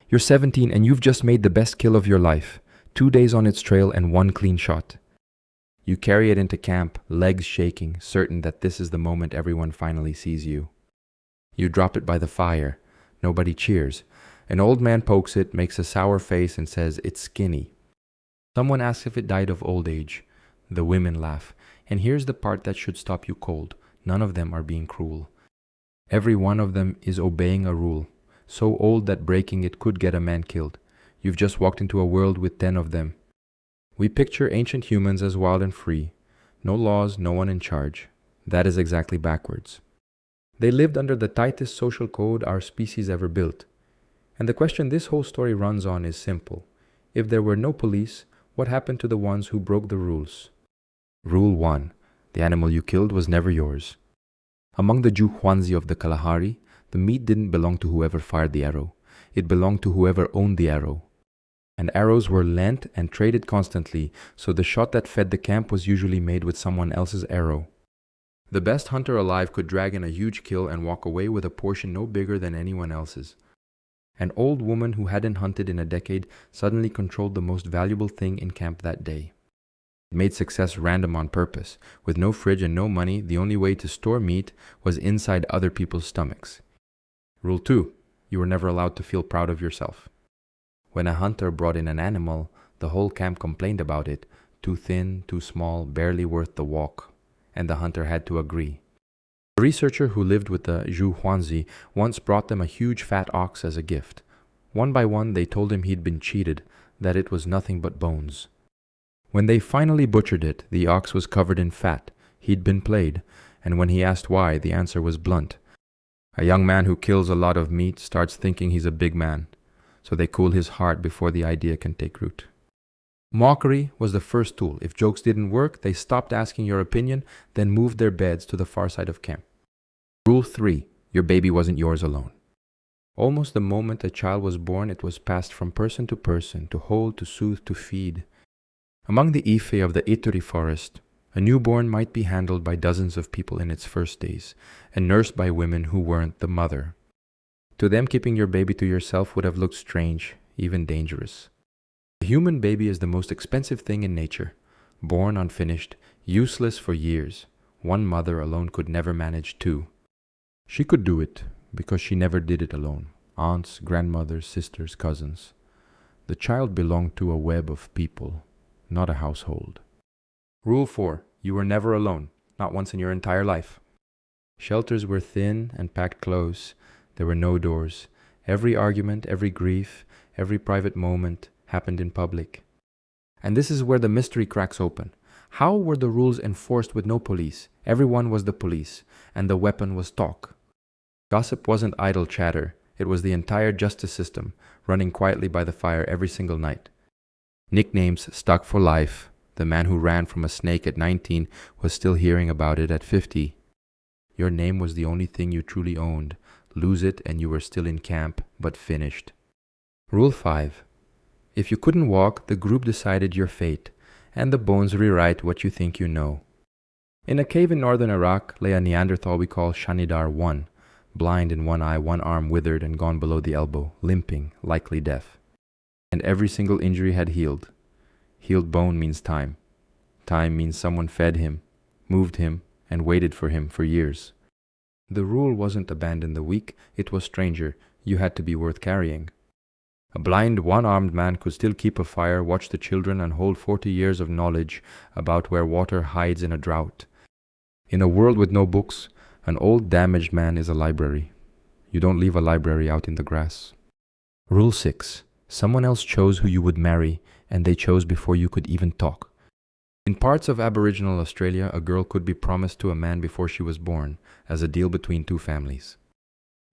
You're 17 and you've just made the best kill of your life. 2 days on its trail and one clean shot. You carry it into camp, legs shaking, certain that this is the moment everyone finally sees you. You drop it by the fire. Nobody cheers. An old man pokes it, makes a sour face, and says it's skinny. Someone asks if it died of old age. The women laugh. And here's the part that should stop you cold. None of them are being cruel. Every one of them is obeying a rule, so old that breaking it could get a man killed. You've just walked into a world with 10 of them. We picture ancient humans as wild and free. No laws, no one in charge. That is exactly backwards. They lived under the tightest social code our species ever built. And the question this whole story runs on is simple. If there were no police, what happened to the ones who broke the rules? Rule 1. The animal you killed was never yours. Among the Juhuanzi of the Kalahari, the meat didn't belong to whoever fired the arrow. It belonged to whoever owned the arrow. And arrows were lent and traded constantly, so the shot that fed the camp was usually made with someone else's arrow. The best hunter alive could drag in a huge kill and walk away with a portion no bigger than anyone else's. An old woman who hadn't hunted in a decade suddenly controlled the most valuable thing in camp that day. It made success random on purpose. With no fridge and no money, the only way to store meat was inside other people's stomachs. Rule 2. You were never allowed to feel proud of yourself. When a hunter brought in an animal, the whole camp complained about it. Too thin, too small, barely worth the walk. And the hunter had to agree. A researcher who lived with the Juhuanzi once brought them a huge fat ox as a gift. One by one they told him he'd been cheated, that it was nothing but bones. When they finally butchered it, the ox was covered in fat. He'd been played, and when he asked why, the answer was blunt. A young man who kills a lot of meat starts thinking he's a big man, so they cool his heart before the idea can take root. Mockery was the first tool. If jokes didn't work, they stopped asking your opinion, then moved their beds to the far side of camp. Rule 3. Your baby wasn't yours alone. Almost the moment a child was born, it was passed from person, to hold, to soothe, to feed. Among the Ife of the Ituri forest, a newborn might be handled by dozens of people in its first days, and nursed by women who weren't the mother. To them, keeping your baby to yourself would have looked strange, even dangerous. A human baby is the most expensive thing in nature. Born unfinished, useless for years. One mother alone could never manage 2. She could do it, because she never did it alone. Aunts, grandmothers, sisters, cousins. The child belonged to a web of people, not a household. Rule 4. You were never alone, not once in your entire life. Shelters were thin and packed close. There were no doors. Every argument, every grief, every private moment happened in public. And this is where the mystery cracks open. How were the rules enforced with no police? Everyone was the police, and the weapon was talk. Gossip wasn't idle chatter. It was the entire justice system, running quietly by the fire every single night. Nicknames stuck for life. The man who ran from a snake at 19 was still hearing about it at 50. Your name was the only thing you truly owned. Lose it and you were still in camp, but finished. Rule 5. If you couldn't walk, the group decided your fate, and the bones rewrite what you think you know. In a cave in northern Iraq lay a Neanderthal we call Shanidar 1, blind in one eye, one arm withered and gone below the elbow, limping, likely deaf. And every single injury had healed. Healed bone means time. Time means someone fed him, moved him, and waited for him for years. The rule wasn't abandon the weak, it was stranger. You had to be worth carrying. A blind, one-armed man could still keep a fire, watch the children, and hold 40 years of knowledge about where water hides in a drought. In a world with no books, an old damaged man is a library. You don't leave a library out in the grass. Rule 6. Someone else chose who you would marry, and they chose before you could even talk. In parts of Aboriginal Australia, a girl could be promised to a man before she was born, as a deal between 2 families.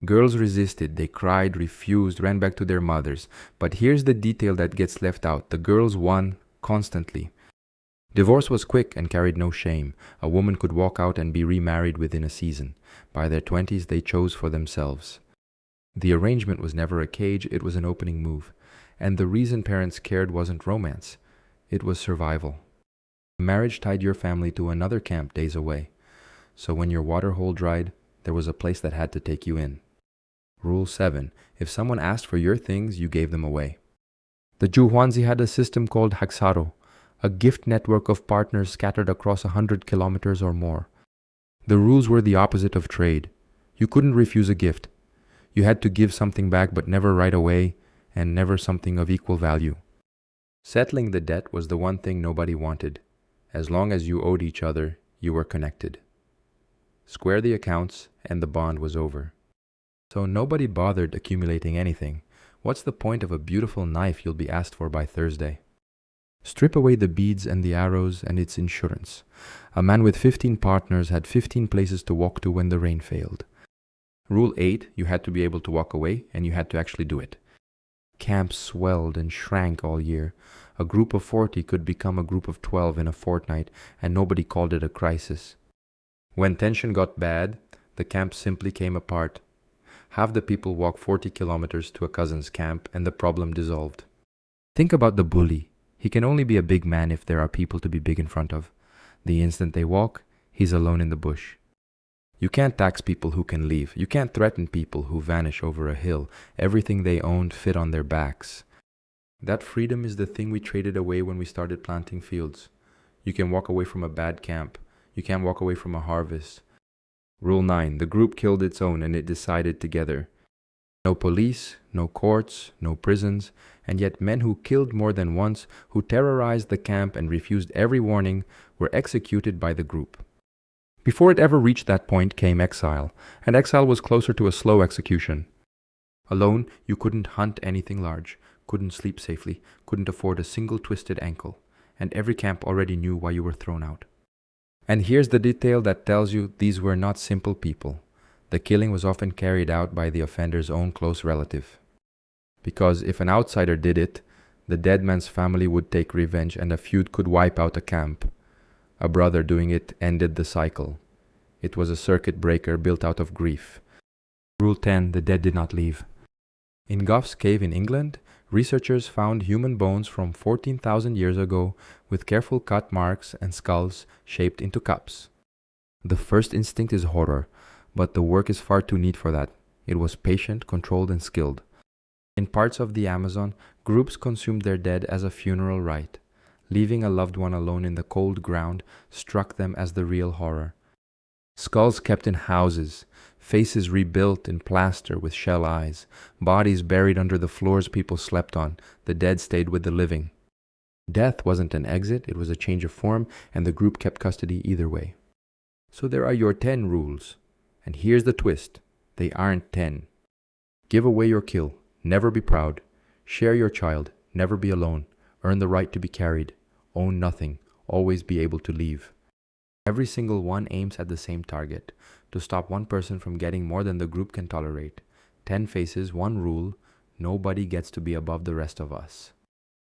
Girls resisted, they cried, refused, ran back to their mothers. But here's the detail that gets left out. The girls won constantly. Divorce was quick and carried no shame. A woman could walk out and be remarried within a season. By their 20s, they chose for themselves. The arrangement was never a cage, it was an opening move. And the reason parents cared wasn't romance. It was survival. Marriage tied your family to another camp days away. So when your water hole dried, there was a place that had to take you in. Rule 7. If someone asked for your things, you gave them away. The Juhuanzi had a system called Haxaro, a gift network of partners scattered across 100 kilometers or more. The rules were the opposite of trade. You couldn't refuse a gift. You had to give something back, but never right away, and never something of equal value. Settling the debt was the one thing nobody wanted. As long as you owed each other, you were connected. Square the accounts, and the bond was over. So nobody bothered accumulating anything. What's the point of a beautiful knife you'll be asked for by Thursday? Strip away the beads and the arrows and its insurance. A man with 15 partners had 15 places to walk to when the rain failed. Rule 8, you had to be able to walk away, and you had to actually do it. Camps swelled and shrank all year. A group of 40 could become a group of 12 in a fortnight, and nobody called it a crisis. When tension got bad, the camp simply came apart. Have the people walk 40 kilometers to a cousin's camp, and the problem dissolved. Think about the bully. He can only be a big man if there are people to be big in front of. The instant they walk, he's alone in the bush. You can't tax people who can leave. You can't threaten people who vanish over a hill. Everything they owned fit on their backs. That freedom is the thing we traded away when we started planting fields. You can walk away from a bad camp. You can't walk away from a harvest. Rule 9. The group killed its own, and it decided together. No police, no courts, no prisons, and yet men who killed more than once, who terrorized the camp and refused every warning, were executed by the group. Before it ever reached that point came exile, and exile was closer to a slow execution. Alone, you couldn't hunt anything large, couldn't sleep safely, couldn't afford a single twisted ankle, and every camp already knew why you were thrown out. And here's the detail that tells you these were not simple people. The killing was often carried out by the offender's own close relative. Because if an outsider did it, the dead man's family would take revenge and a feud could wipe out a camp. A brother doing it ended the cycle. It was a circuit breaker built out of grief. Rule 10. The dead did not leave. In Gough's cave in England, researchers found human bones from 14,000 years ago with careful cut marks and skulls shaped into cups. The first instinct is horror, but the work is far too neat for that. It was patient, controlled, and skilled. In parts of the Amazon, groups consumed their dead as a funeral rite. Leaving a loved one alone in the cold ground struck them as the real horror. Skulls kept in houses, faces rebuilt in plaster with shell eyes, bodies buried under the floors people slept on, the dead stayed with the living. Death wasn't an exit, it was a change of form, and the group kept custody either way. So there are your 10 rules. And here's the twist. They aren't 10. Give away your kill. Never be proud. Share your child. Never be alone. Earn the right to be carried. Own nothing. Always be able to leave. Every single one aims at the same target. To stop one person from getting more than the group can tolerate. 10 faces, one rule. Nobody gets to be above the rest of us.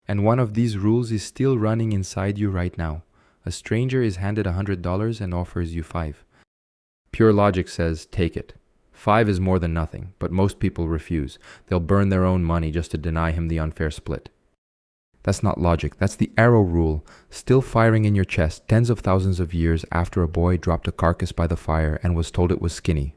And one of these rules is still running inside you right now. A stranger is handed $100 and offers you 5. Pure logic says, take it. 5 is more than nothing, but most people refuse. They'll burn their own money just to deny him the unfair split. That's not logic, that's the arrow rule, still firing in your chest tens of thousands of years after a boy dropped a carcass by the fire and was told it was skinny.